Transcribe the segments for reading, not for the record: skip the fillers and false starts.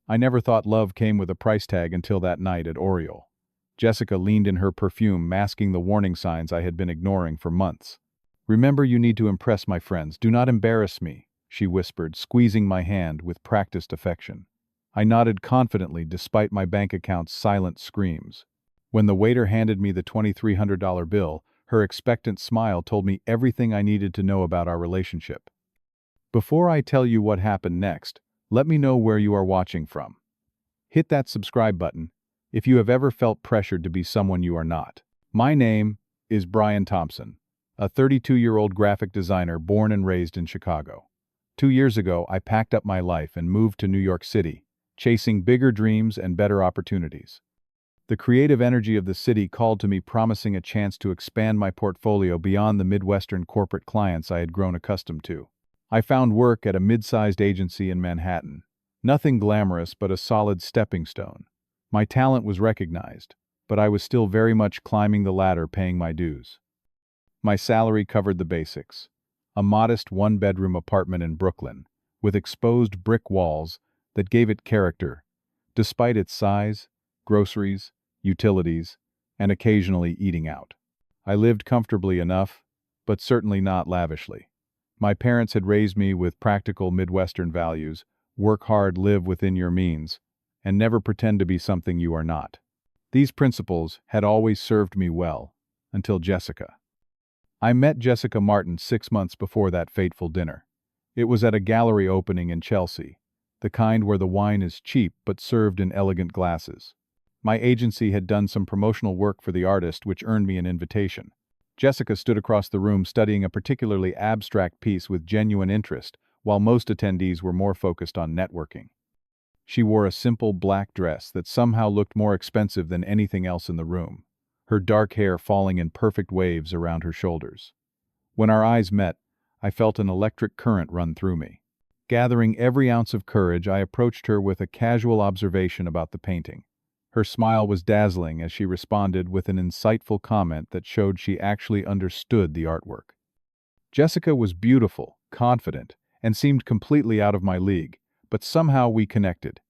I never thought love came with a price tag until that night at Oriole. Jessica leaned in her perfume, masking the warning signs I had been ignoring for months. "Remember, you need to impress my friends. Do not embarrass me," she whispered, squeezing my hand with practiced affection. I nodded confidently despite my bank account's silent screams. When the waiter handed me the $2,300 bill, her expectant smile told me everything I needed to know about our relationship. Before I tell you what happened next, let me know where you are watching from. Hit that subscribe button if you have ever felt pressured to be someone you are not. My name is Brian Thompson, a 32-year-old graphic designer born and raised in Chicago. 2 years ago, I packed up my life and moved to New York City, chasing bigger dreams and better opportunities. The creative energy of the city called to me, promising a chance to expand my portfolio beyond the Midwestern corporate clients I had grown accustomed to. I found work at a mid-sized agency in Manhattan. Nothing glamorous, but a solid stepping stone. My talent was recognized, but I was still very much climbing the ladder, paying my dues. My salary covered the basics. A modest one-bedroom apartment in Brooklyn, with exposed brick walls that gave it character, despite its size, groceries, utilities, and occasionally eating out. I lived comfortably enough, but certainly not lavishly. My parents had raised me with practical Midwestern values: work hard, live within your means, and never pretend to be something you are not. These principles had always served me well, until Jessica. I met Jessica Martin 6 months before that fateful dinner. It was at a gallery opening in Chelsea, the kind where the wine is cheap but served in elegant glasses. My agency had done some promotional work for the artist, which earned me an invitation. Jessica stood across the room studying a particularly abstract piece with genuine interest, while most attendees were more focused on networking. She wore a simple black dress that somehow looked more expensive than anything else in the room, her dark hair falling in perfect waves around her shoulders. When our eyes met, I felt an electric current run through me. Gathering every ounce of courage, I approached her with a casual observation about the painting. Her smile was dazzling as she responded with an insightful comment that showed she actually understood the artwork. Jessica was beautiful, confident, and seemed completely out of my league, but somehow we connected.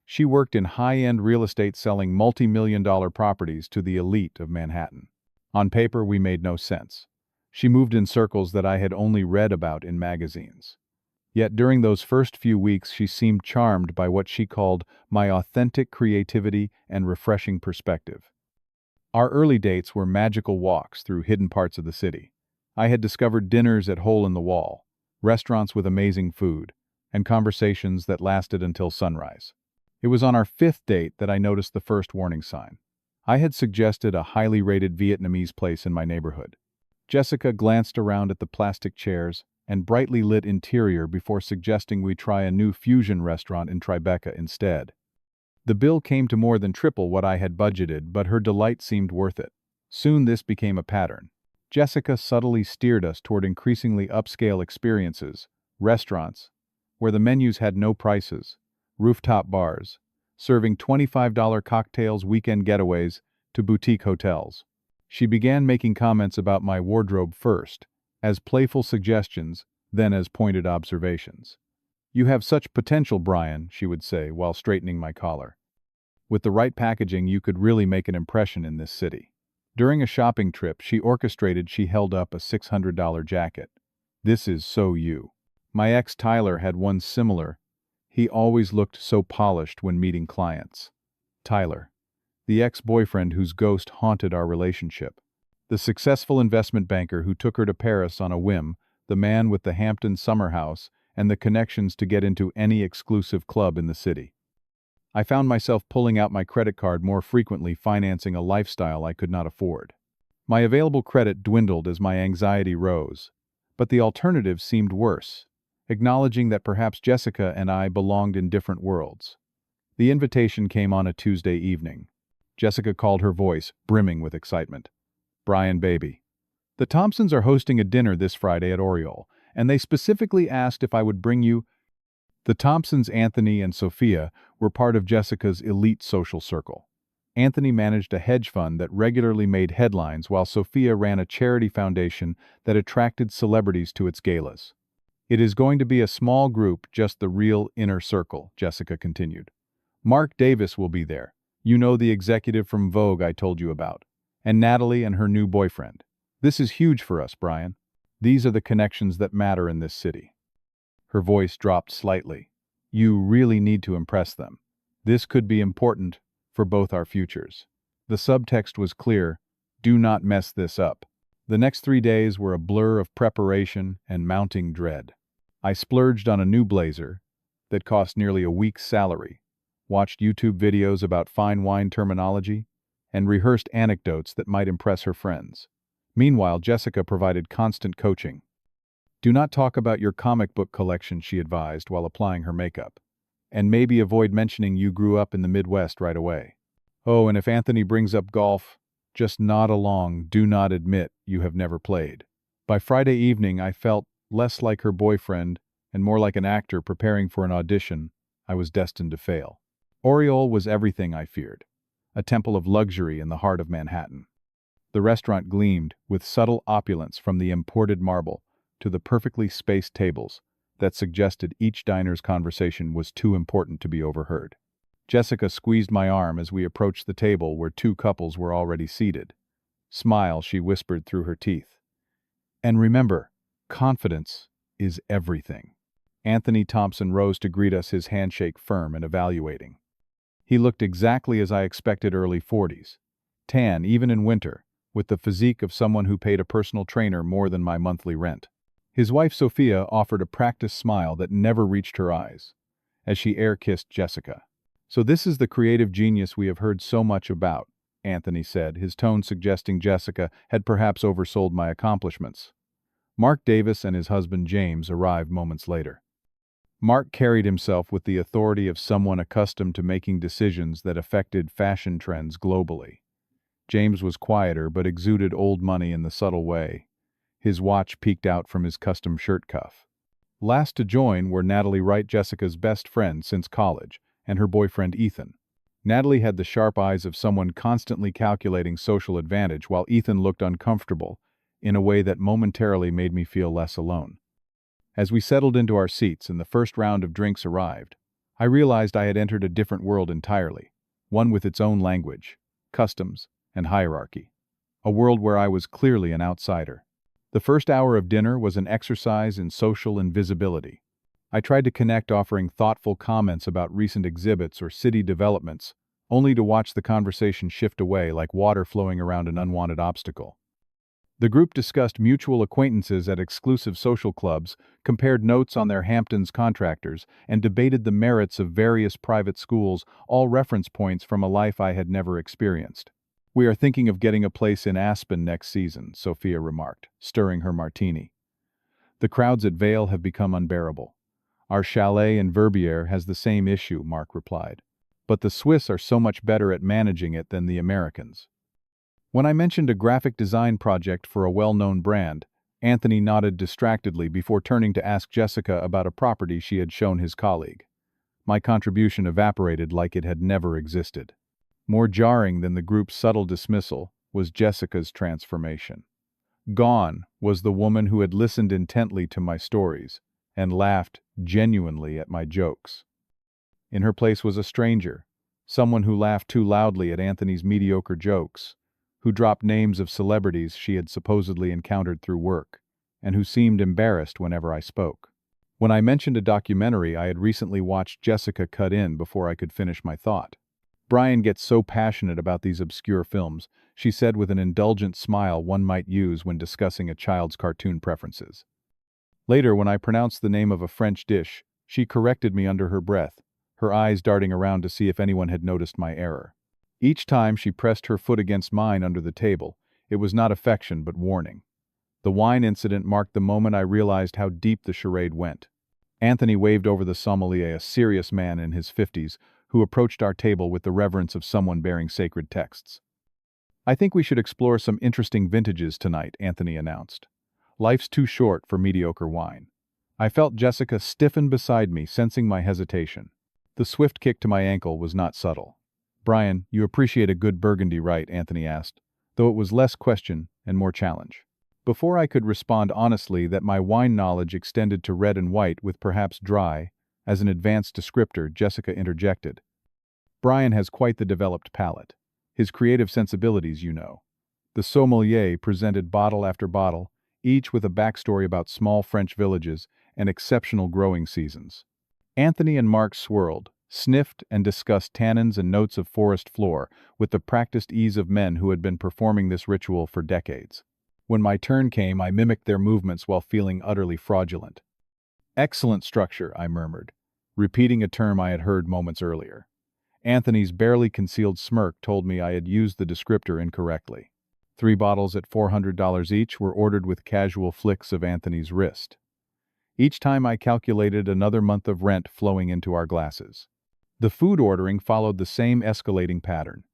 She worked in high-end real estate, selling multi-million-dollar properties to the elite of Manhattan. On paper, we made no sense. She moved in circles that I had only read about in magazines. Yet during those first few weeks, she seemed charmed by what she called my authentic creativity and refreshing perspective. Our early dates were magical walks through hidden parts of the city. I had discovered dinners at Hole in the Wall, restaurants with amazing food, and conversations that lasted until sunrise. It was on our fifth date that I noticed the first warning sign. I had suggested a highly rated Vietnamese place in my neighborhood. Jessica glanced around at the plastic chairs and brightly lit interior before suggesting we try a new fusion restaurant in Tribeca instead. The bill came to more than triple what I had budgeted, but her delight seemed worth it. Soon this became a pattern. Jessica subtly steered us toward increasingly upscale experiences, restaurants, where the menus had no prices, rooftop bars, serving $25 cocktails, weekend getaways, to boutique hotels. She began making comments about my wardrobe first, as playful suggestions, then as pointed observations. "You have such potential, Brian," she would say while straightening my collar. "With the right packaging, you could really make an impression in this city." During a shopping trip she held up a $600 jacket. "This is so you." My ex Tyler had one similar. He always looked so polished when meeting clients. Tyler, the ex-boyfriend whose ghost haunted our relationship. The successful investment banker who took her to Paris on a whim, the man with the Hampton summer house and the connections to get into any exclusive club in the city. I found myself pulling out my credit card more frequently, financing a lifestyle I could not afford. My available credit dwindled as my anxiety rose, but the alternative seemed worse, acknowledging that perhaps Jessica and I belonged in different worlds. The invitation came on a Tuesday evening. Jessica called, her voice brimming with excitement. "Brian, baby, the Thompsons are hosting a dinner this Friday at Oriole, and they specifically asked if I would bring you." The Thompsons, Anthony and Sophia, were part of Jessica's elite social circle. Anthony managed a hedge fund that regularly made headlines, while Sophia ran a charity foundation that attracted celebrities to its galas. "It is going to be a small group, just the real inner circle," Jessica continued. Mark Davis will be there. You know, the executive from Vogue I told you about. And Natalie and her new boyfriend. This is huge for us, Brian. These are the connections that matter in this city. Her voice dropped slightly. You really need to impress them. This could be important for both our futures. The subtext was clear: do not mess this up. The next 3 days were a blur of preparation and mounting dread. I splurged on a new blazer that cost nearly a week's salary, watched YouTube videos about fine wine terminology, and rehearsed anecdotes that might impress her friends. Meanwhile, Jessica provided constant coaching. Do not talk about your comic book collection, she advised while applying her makeup. And maybe avoid mentioning you grew up in the Midwest right away. Oh, and if Anthony brings up golf, just nod along, do not admit you have never played. By Friday evening, I felt less like her boyfriend and more like an actor preparing for an audition I was destined to fail. Oriole was everything I feared, a temple of luxury in the heart of Manhattan. The restaurant gleamed with subtle opulence, from the imported marble to the perfectly spaced tables that suggested each diner's conversation was too important to be overheard. Jessica squeezed my arm as we approached the table where two couples were already seated. Smile, she whispered through her teeth. And remember, confidence is everything. Anthony Thompson rose to greet us, his handshake firm and evaluating. He looked exactly as I expected, early 40s. Tan, even in winter, with the physique of someone who paid a personal trainer more than my monthly rent. His wife Sophia offered a practiced smile that never reached her eyes, as she air-kissed Jessica. So this is the creative genius we have heard so much about, Anthony said, his tone suggesting Jessica had perhaps oversold my accomplishments. Mark Davis and his husband James arrived moments later. Mark carried himself with the authority of someone accustomed to making decisions that affected fashion trends globally. James was quieter but exuded old money in the subtle way. His watch peeked out from his custom shirt cuff. Last to join were Natalie Wright, Jessica's best friend since college, and her boyfriend Ethan. Natalie had the sharp eyes of someone constantly calculating social advantage, while Ethan looked uncomfortable in a way that momentarily made me feel less alone. As we settled into our seats and the first round of drinks arrived, I realized I had entered a different world entirely, one with its own language, customs, and hierarchy. A world where I was clearly an outsider. The first hour of dinner was an exercise in social invisibility. I tried to connect, offering thoughtful comments about recent exhibits or city developments, only to watch the conversation shift away like water flowing around an unwanted obstacle. The group discussed mutual acquaintances at exclusive social clubs, compared notes on their Hamptons contractors, and debated the merits of various private schools, all reference points from a life I had never experienced. We are thinking of getting a place in Aspen next season, Sophia remarked, stirring her martini. The crowds at Vale have become unbearable. Our chalet in Verbier has the same issue, Mark replied. But the Swiss are so much better at managing it than the Americans. When I mentioned a graphic design project for a well-known brand, Anthony nodded distractedly before turning to ask Jessica about a property she had shown his colleague. My contribution evaporated like it had never existed. More jarring than the group's subtle dismissal was Jessica's transformation. Gone was the woman who had listened intently to my stories and laughed genuinely at my jokes. In her place was a stranger, someone who laughed too loudly at Anthony's mediocre jokes, who dropped names of celebrities she had supposedly encountered through work, and who seemed embarrassed whenever I spoke. When I mentioned a documentary I had recently watched, Jessica cut in before I could finish my thought. Brian gets so passionate about these obscure films, she said with an indulgent smile one might use when discussing a child's cartoon preferences. Later, when I pronounced the name of a French dish, she corrected me under her breath, her eyes darting around to see if anyone had noticed my error. Each time she pressed her foot against mine under the table, it was not affection but warning. The wine incident marked the moment I realized how deep the charade went. Anthony waved over the sommelier, a serious man in his 50s, who approached our table with the reverence of someone bearing sacred texts. I think we should explore some interesting vintages tonight, Anthony announced. Life's too short for mediocre wine. I felt Jessica stiffen beside me, sensing my hesitation. The swift kick to my ankle was not subtle. Brian, you appreciate a good Burgundy, right? Anthony asked, though it was less question and more challenge. Before I could respond honestly that my wine knowledge extended to red and white with perhaps dry, as an advanced descriptor, Jessica interjected. Brian has quite the developed palate. His creative sensibilities, you know. The sommelier presented bottle after bottle, each with a backstory about small French villages and exceptional growing seasons. Anthony and Mark swirled, sniffed, and discussed tannins and notes of forest floor with the practiced ease of men who had been performing this ritual for decades. When my turn came, I mimicked their movements while feeling utterly fraudulent. Excellent structure, I murmured, repeating a term I had heard moments earlier. Anthony's barely concealed smirk told me I had used the descriptor incorrectly. 3 bottles at $400 each were ordered with casual flicks of Anthony's wrist. Each time I calculated another month of rent flowing into our glasses. The food ordering followed the same escalating pattern.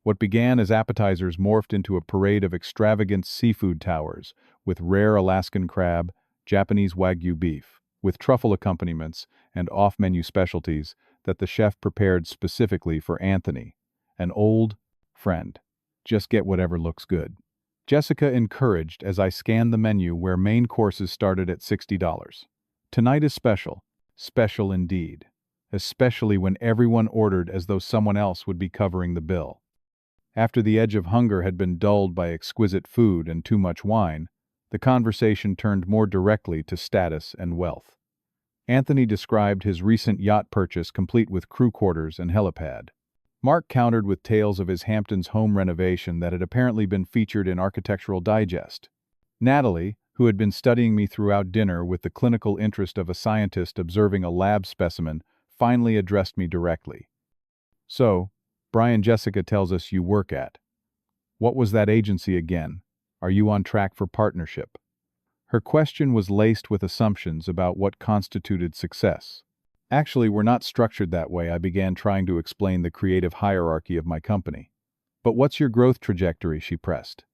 What began as appetizers morphed into a parade of extravagant seafood towers, with rare Alaskan crab, Japanese Wagyu beef, with truffle accompaniments and off-menu specialties that the chef prepared specifically for Anthony, an old friend. Just get whatever looks good. Jessica encouraged as I scanned the menu where main courses started at $60. Tonight is special. Special indeed. Especially when everyone ordered as though someone else would be covering the bill. After the edge of hunger had been dulled by exquisite food and too much wine, the conversation turned more directly to status and wealth. Anthony described his recent yacht purchase complete with crew quarters and helipad. Mark countered with tales of his Hamptons home renovation that had apparently been featured in Architectural Digest. Natalie, who had been studying me throughout dinner with the clinical interest of a scientist observing a lab specimen, finally addressed me directly. "So, Brian, Jessica tells us you work at. What was that agency again? Are you on track for partnership?" Her question was laced with assumptions about what constituted success. "Actually, we're not structured that way," I began trying to explain the creative hierarchy of my company. "But what's your growth trajectory?" she pressed.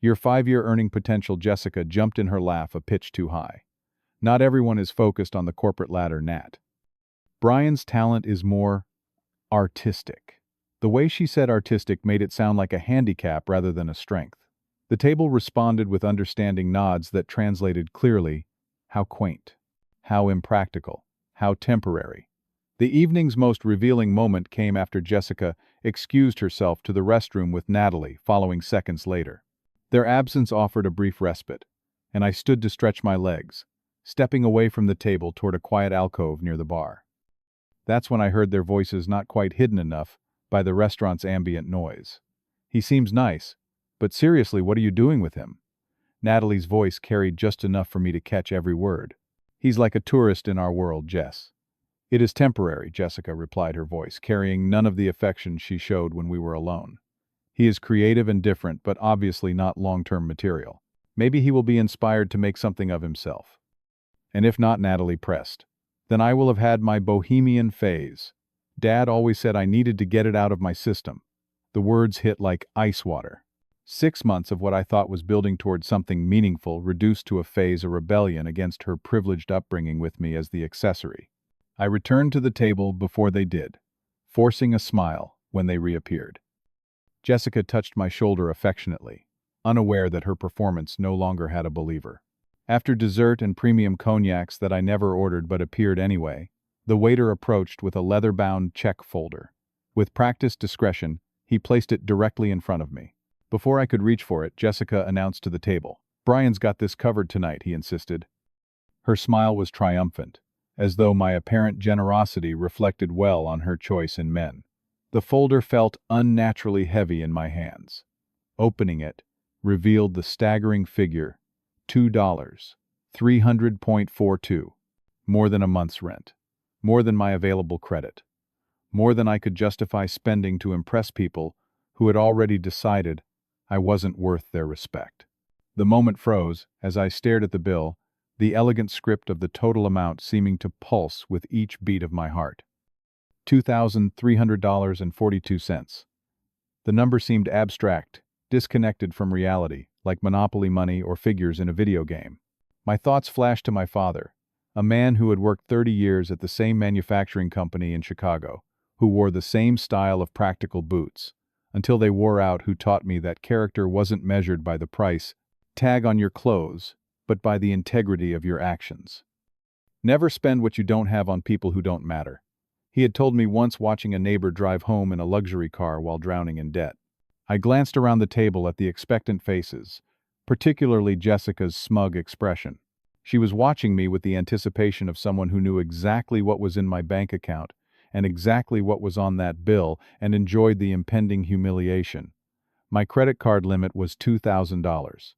"Your 5-year earning potential." Jessica jumped in her laugh a pitch too high. "Not everyone is focused on the corporate ladder, Nat. Brian's talent is more artistic." The way she said artistic made it sound like a handicap rather than a strength. The table responded with understanding nods that translated clearly, how quaint, how impractical, how temporary. The evening's most revealing moment came after Jessica excused herself to the restroom with Natalie, following seconds later. Their absence offered a brief respite, and I stood to stretch my legs, stepping away from the table toward a quiet alcove near the bar. That's when I heard their voices not quite hidden enough by the restaurant's ambient noise. "He seems nice, but seriously, what are you doing with him?" Natalie's voice carried just enough for me to catch every word. "He's like a tourist in our world, Jess." "It is temporary," Jessica replied, her voice carrying none of the affection she showed when we were alone. "He is creative and different, but obviously not long-term material. Maybe he will be inspired to make something of himself. And if not," Natalie pressed, "then I will have had my bohemian phase. Dad always said I needed to get it out of my system." The words hit like ice water. 6 months of what I thought was building toward something meaningful reduced to a phase of rebellion against her privileged upbringing with me as the accessory. I returned to the table before they did, forcing a smile when they reappeared. Jessica touched my shoulder affectionately, unaware that her performance no longer had a believer. After dessert and premium cognacs that I never ordered but appeared anyway, the waiter approached with a leather-bound check folder. With practiced discretion, he placed it directly in front of me. Before I could reach for it, Jessica announced to the table. "Brian's got this covered tonight," he insisted. Her smile was triumphant, as though my apparent generosity reflected well on her choice in men. The folder felt unnaturally heavy in my hands. Opening it revealed the staggering figure, $2, 300.42, more than a month's rent, more than my available credit, more than I could justify spending to impress people who had already decided I wasn't worth their respect. The moment froze as I stared at the bill, the elegant script of the total amount seeming to pulse with each beat of my heart. $2,300.42. The number seemed abstract, disconnected from reality, like Monopoly money or figures in a video game. My thoughts flashed to my father, a man who had worked 30 years at the same manufacturing company in Chicago, who wore the same style of practical boots, until they wore out, who taught me that character wasn't measured by the price tag on your clothes, but by the integrity of your actions. Never spend what you don't have on people who don't matter. He had told me once watching a neighbor drive home in a luxury car while drowning in debt. I glanced around the table at the expectant faces, particularly Jessica's smug expression. She was watching me with the anticipation of someone who knew exactly what was in my bank account and exactly what was on that bill and enjoyed the impending humiliation. My credit card limit was $2,000.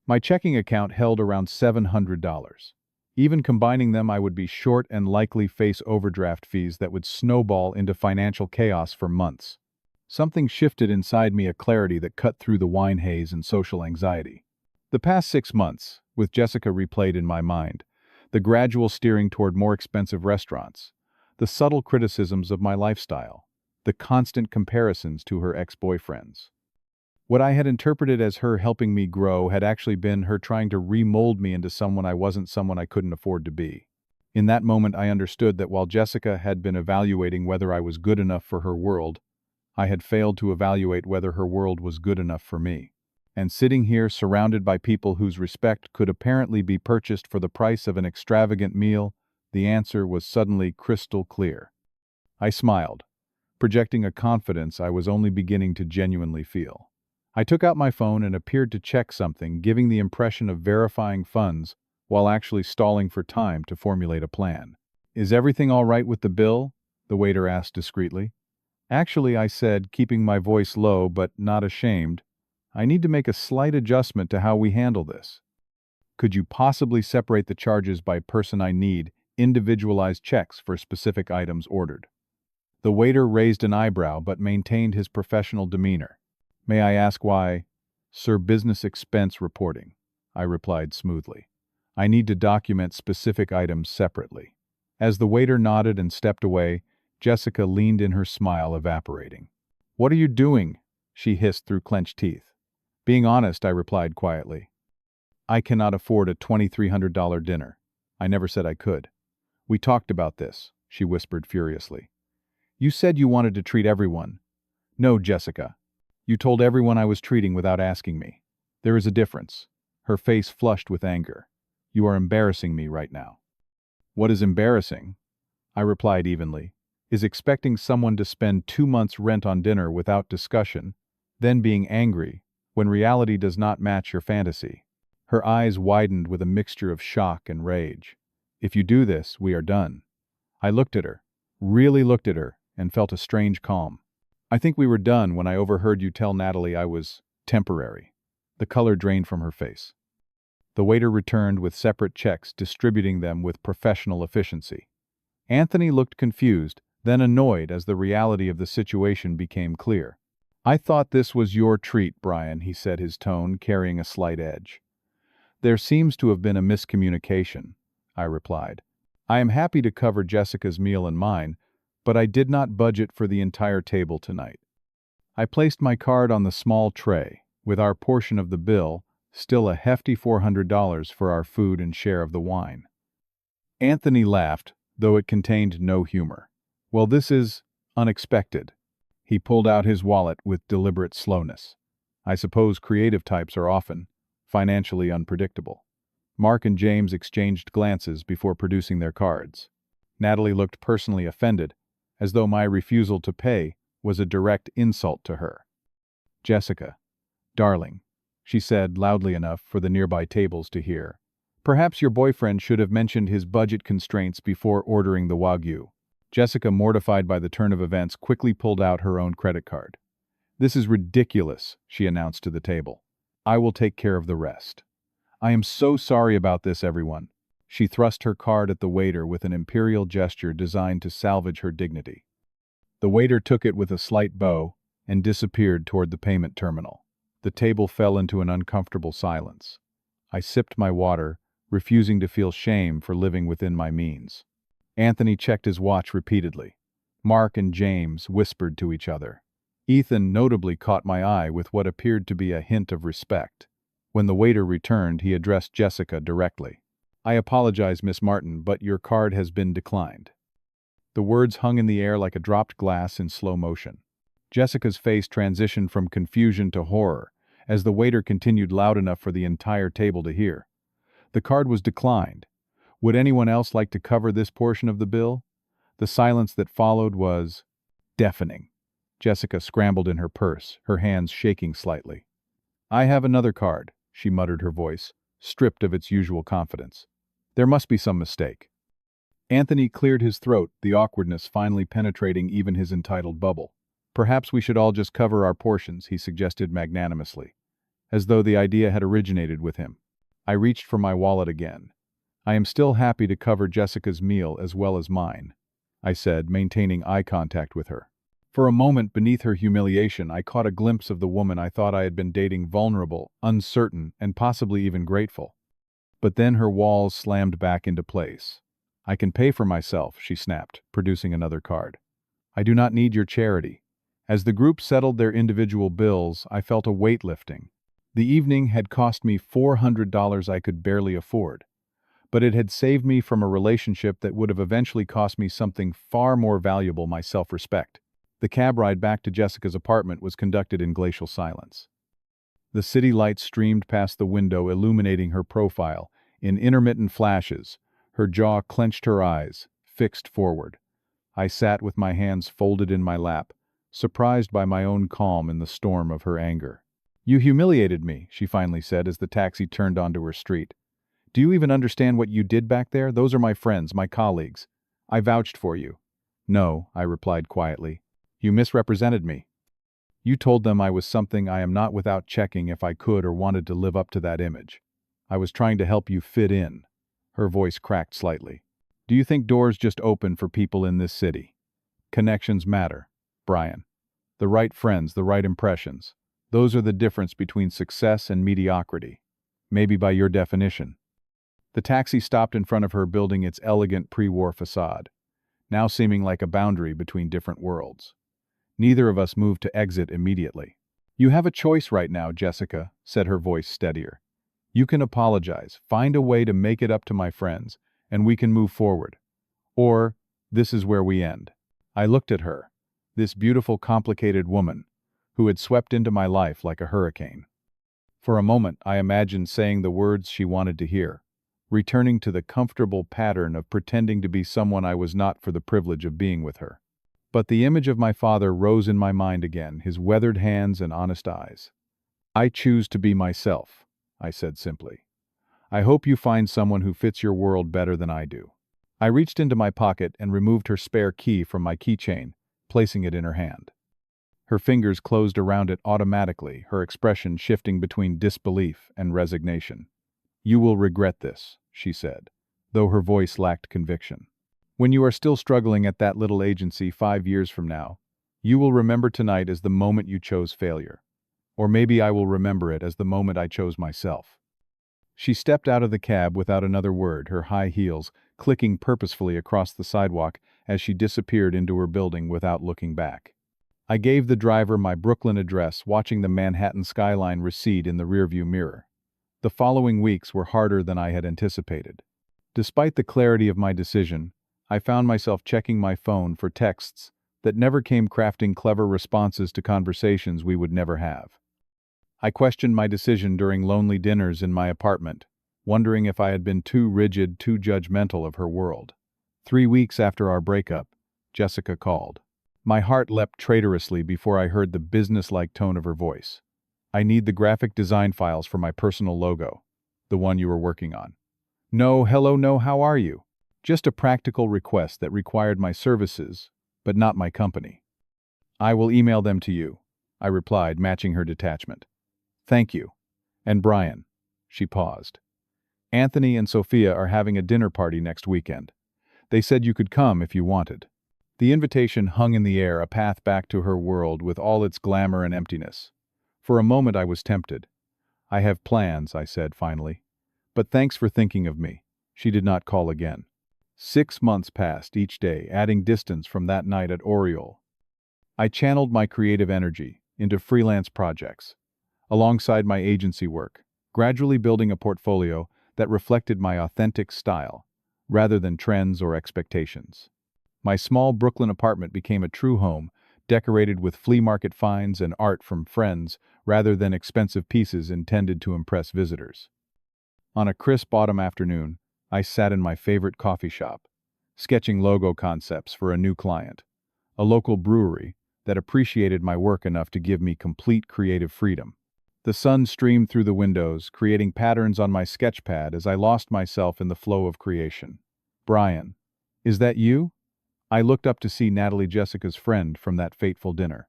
My checking account held around $700. Even combining them, I would be short and likely face overdraft fees that would snowball into financial chaos for months. Something shifted inside me, a clarity that cut through the wine haze and social anxiety. The past 6 months, with Jessica replayed in my mind, the gradual steering toward more expensive restaurants, the subtle criticisms of my lifestyle, the constant comparisons to her ex-boyfriends. What I had interpreted as her helping me grow had actually been her trying to remold me into someone I wasn't, someone I couldn't afford to be. In that moment, I understood that while Jessica had been evaluating whether I was good enough for her world, I had failed to evaluate whether her world was good enough for me. And sitting here surrounded by people whose respect could apparently be purchased for the price of an extravagant meal, the answer was suddenly crystal clear. I smiled, projecting a confidence I was only beginning to genuinely feel. I took out my phone and appeared to check something, giving the impression of verifying funds while actually stalling for time to formulate a plan. "Is everything all right with the bill?" the waiter asked discreetly. "Actually," I said, keeping my voice low but not ashamed, "I need to make a slight adjustment to how we handle this. Could you possibly separate the charges by person? I need individualized checks for specific items ordered." The waiter raised an eyebrow but maintained his professional demeanor. "May I ask why?" "Sir, business expense reporting," I replied smoothly. "I need to document specific items separately." As the waiter nodded and stepped away, Jessica leaned in, her smile evaporating. "What are you doing?" she hissed through clenched teeth. "Being honest," I replied quietly. "I cannot afford a $2,300 dinner. I never said I could." "We talked about this," she whispered furiously. "You said you wanted to treat everyone." "No, Jessica. You told everyone I was treating without asking me. There is a difference." Her face flushed with anger. "You are embarrassing me right now." "What is embarrassing?" I replied evenly. "Is expecting someone to spend 2 months' rent on dinner without discussion, then being angry when reality does not match your fantasy." Her eyes widened with a mixture of shock and rage. "If you do this, we are done." I looked at her, really looked at her, and felt a strange calm. "I think we were done when I overheard you tell Natalie I was temporary." The color drained from her face. The waiter returned with separate checks, distributing them with professional efficiency. Anthony looked confused, then annoyed as the reality of the situation became clear. "I thought this was your treat, Brian," he said, his tone carrying a slight edge. "There seems to have been a miscommunication," I replied. "I am happy to cover Jessica's meal and mine, but I did not budget for the entire table tonight." I placed my card on the small tray, with our portion of the bill, still a hefty $400 for our food and share of the wine. Anthony laughed, though it contained no humor. "Well, this is unexpected." He pulled out his wallet with deliberate slowness. "I suppose creative types are often financially unpredictable." Mark and James exchanged glances before producing their cards. Natalie looked personally offended, as though my refusal to pay was a direct insult to her. "Jessica, darling," she said loudly enough for the nearby tables to hear, "perhaps your boyfriend should have mentioned his budget constraints before ordering the Wagyu." Jessica, mortified by the turn of events, quickly pulled out her own credit card. "This is ridiculous," she announced to the table. "I will take care of the rest." "I am so sorry about this, everyone." She thrust her card at the waiter with an imperial gesture designed to salvage her dignity. The waiter took it with a slight bow and disappeared toward the payment terminal. The table fell into an uncomfortable silence. I sipped my water, refusing to feel shame for living within my means. Anthony checked his watch repeatedly. Mark and James whispered to each other. Ethan notably caught my eye with what appeared to be a hint of respect. When the waiter returned, he addressed Jessica directly. "I apologize, Miss Martin, but your card has been declined." The words hung in the air like a dropped glass in slow motion. Jessica's face transitioned from confusion to horror as the waiter continued loud enough for the entire table to hear. "The card was declined. Would anyone else like to cover this portion of the bill?" The silence that followed was deafening. Jessica scrambled in her purse, her hands shaking slightly. "I have another card," she muttered, her voice stripped of its usual confidence. "There must be some mistake." Anthony cleared his throat, the awkwardness finally penetrating even his entitled bubble. "Perhaps we should all just cover our portions," he suggested magnanimously, as though the idea had originated with him. I reached for my wallet again. "I am still happy to cover Jessica's meal as well as mine," I said, maintaining eye contact with her. For a moment, beneath her humiliation, I caught a glimpse of the woman I thought I had been dating, vulnerable, uncertain, and possibly even grateful. But then her walls slammed back into place. "I can pay for myself," she snapped, producing another card. "I do not need your charity." As the group settled their individual bills, I felt a weight lifting. The evening had cost me $400 I could barely afford, but it had saved me from a relationship that would have eventually cost me something far more valuable, my self-respect. The cab ride back to Jessica's apartment was conducted in glacial silence. The city lights streamed past the window, illuminating her profile. In intermittent flashes, her jaw clenched, her eyes fixed forward. I sat with my hands folded in my lap, surprised by my own calm in the storm of her anger. "You humiliated me," she finally said as the taxi turned onto her street. "Do you even understand what you did back there? Those are my friends, my colleagues. I vouched for you." "No," I replied quietly. "You misrepresented me. You told them I was something I am not without checking if I could or wanted to live up to that image. I was trying to help you fit in." Her voice cracked slightly. "Do you think doors just open for people in this city? Connections matter, Brian. The right friends, the right impressions. Those are the difference between success and mediocrity. Maybe by your definition." The taxi stopped in front of her, building its elegant pre-war facade, now seeming like a boundary between different worlds. Neither of us moved to exit immediately. "You have a choice right now, Jessica," said her voice steadier. "You can apologize, find a way to make it up to my friends, and we can move forward. Or, this is where we end." I looked at her, this beautiful, complicated woman, who had swept into my life like a hurricane. For a moment, I imagined saying the words she wanted to hear, returning to the comfortable pattern of pretending to be someone I was not for the privilege of being with her. But the image of my father rose in my mind again, his weathered hands and honest eyes. "I choose to be myself," I said simply. "I hope you find someone who fits your world better than I do." I reached into my pocket and removed her spare key from my keychain, placing it in her hand. Her fingers closed around it automatically, her expression shifting between disbelief and resignation. "You will regret this," she said, though her voice lacked conviction. "When you are still struggling at that little agency 5 years from now, you will remember tonight as the moment you chose failure. Or maybe I will remember it as the moment I chose myself." She stepped out of the cab without another word, her high heels clicking purposefully across the sidewalk as she disappeared into her building without looking back. I gave the driver my Brooklyn address, watching the Manhattan skyline recede in the rearview mirror. The following weeks were harder than I had anticipated. Despite the clarity of my decision, I found myself checking my phone for texts that never came, crafting clever responses to conversations we would never have. I questioned my decision during lonely dinners in my apartment, wondering if I had been too rigid, too judgmental of her world. 3 weeks after our breakup, Jessica called. My heart leapt traitorously before I heard the business-like tone of her voice. "I need the graphic design files for my personal logo, the one you were working on." "No, hello, no, how are you? Just a practical request that required my services, but not my company." "I will email them to you," I replied, matching her detachment. "Thank you. And Brian." She paused. "Anthony and Sophia are having a dinner party next weekend. They said you could come if you wanted." The invitation hung in the air, a path back to her world with all its glamour and emptiness. For a moment I was tempted. "I have plans," I said finally. "But thanks for thinking of me." She did not call again. 6 months passed, each day adding distance from that night at Oriole. I channeled my creative energy into freelance projects, alongside my agency work, gradually building a portfolio that reflected my authentic style, rather than trends or expectations. My small Brooklyn apartment became a true home, decorated with flea market finds and art from friends, rather than expensive pieces intended to impress visitors. On a crisp autumn afternoon, I sat in my favorite coffee shop, sketching logo concepts for a new client, a local brewery that appreciated my work enough to give me complete creative freedom. The sun streamed through the windows, creating patterns on my sketchpad as I lost myself in the flow of creation. Brian, is that you? I looked up to see Natalie, Jessica's friend from that fateful dinner.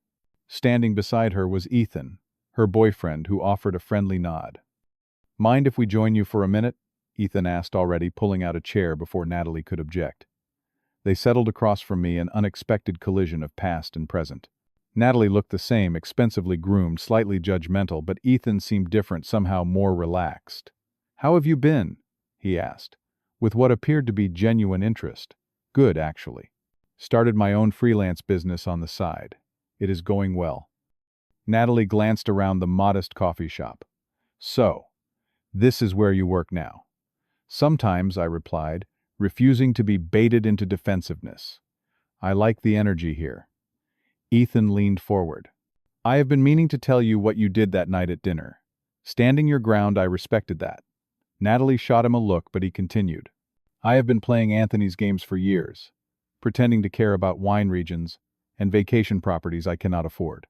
Standing beside her was Ethan, her boyfriend, who offered a friendly nod. Mind if we join you for a minute? Ethan asked, already pulling out a chair before Natalie could object. They settled across from me, an unexpected collision of past and present. Natalie looked the same, expensively groomed, slightly judgmental, but Ethan seemed different, somehow more relaxed. "How have you been?" he asked, with what appeared to be genuine interest. "Good, actually. Started my own freelance business on the side. It is going well." Natalie glanced around the modest coffee shop. "So, this is where you work now?" "Sometimes," I replied, refusing to be baited into defensiveness. "I like the energy here." Ethan leaned forward. "I have been meaning to tell you what you did that night at dinner. Standing your ground, I respected that." Natalie shot him a look, but he continued. "I have been playing Anthony's games for years, pretending to care about wine regions and vacation properties I cannot afford."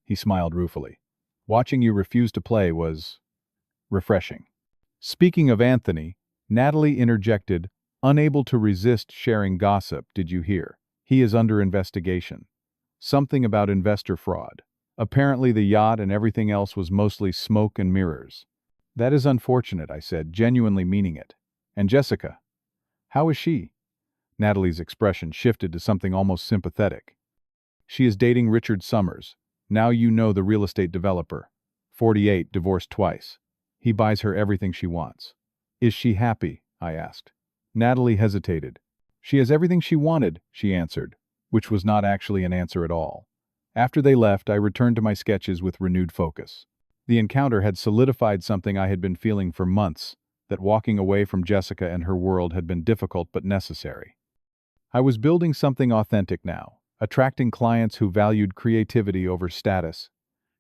He smiled ruefully. "Watching you refuse to play was refreshing." Speaking of Anthony, Natalie interjected, unable to resist sharing gossip. "Did you hear? He is under investigation. Something about investor fraud. Apparently the yacht and everything else was mostly smoke and mirrors." "That is unfortunate," I said, genuinely meaning it. "And Jessica? How is she?" Natalie's expression shifted to something almost sympathetic. "She is dating Richard Summers. Now you know, the real estate developer. 48, divorced twice. He buys her everything she wants." "Is she happy?" I asked. Natalie hesitated. "She has everything she wanted," she answered, which was not actually an answer at all. After they left, I returned to my sketches with renewed focus. The encounter had solidified something I had been feeling for months, that walking away from Jessica and her world had been difficult but necessary. I was building something authentic now, attracting clients who valued creativity over status,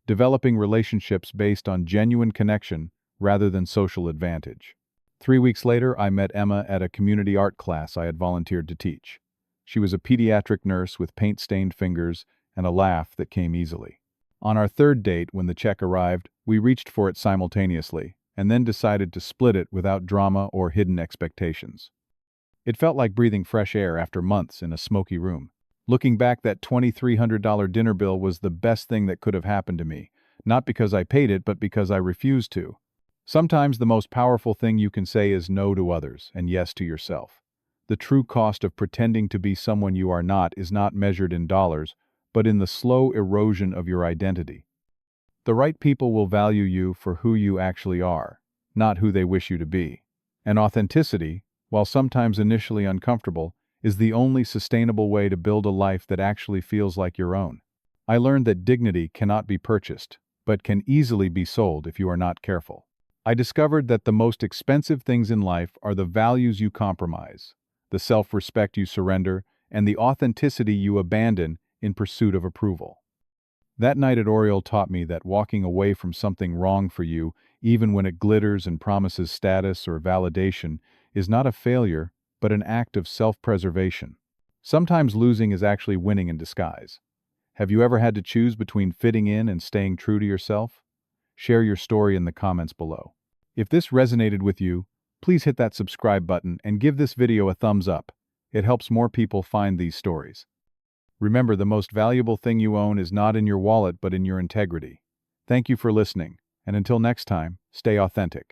developing relationships based on genuine connection rather than social advantage. 3 weeks later, I met Emma at a community art class I had volunteered to teach. She was a pediatric nurse with paint-stained fingers and a laugh that came easily. On our third date, when the check arrived, we reached for it simultaneously, and then decided to split it without drama or hidden expectations. It felt like breathing fresh air after months in a smoky room. Looking back, that $2,300 dinner bill was the best thing that could have happened to me, not because I paid it, but because I refused to. Sometimes the most powerful thing you can say is no to others and yes to yourself. The true cost of pretending to be someone you are not is not measured in dollars, but in the slow erosion of your identity. The right people will value you for who you actually are, not who they wish you to be. And authenticity, while sometimes initially uncomfortable, is the only sustainable way to build a life that actually feels like your own. I learned that dignity cannot be purchased, but can easily be sold if you are not careful. I discovered that the most expensive things in life are the values you compromise, the self-respect you surrender, and the authenticity you abandon in pursuit of approval. That night at Oriole taught me that walking away from something wrong for you, even when it glitters and promises status or validation, is not a failure, but an act of self-preservation. Sometimes losing is actually winning in disguise. Have you ever had to choose between fitting in and staying true to yourself? Share your story in the comments below. If this resonated with you, please hit that subscribe button and give this video a thumbs up. It helps more people find these stories. Remember, the most valuable thing you own is not in your wallet but in your integrity. Thank you for listening, and until next time, stay authentic.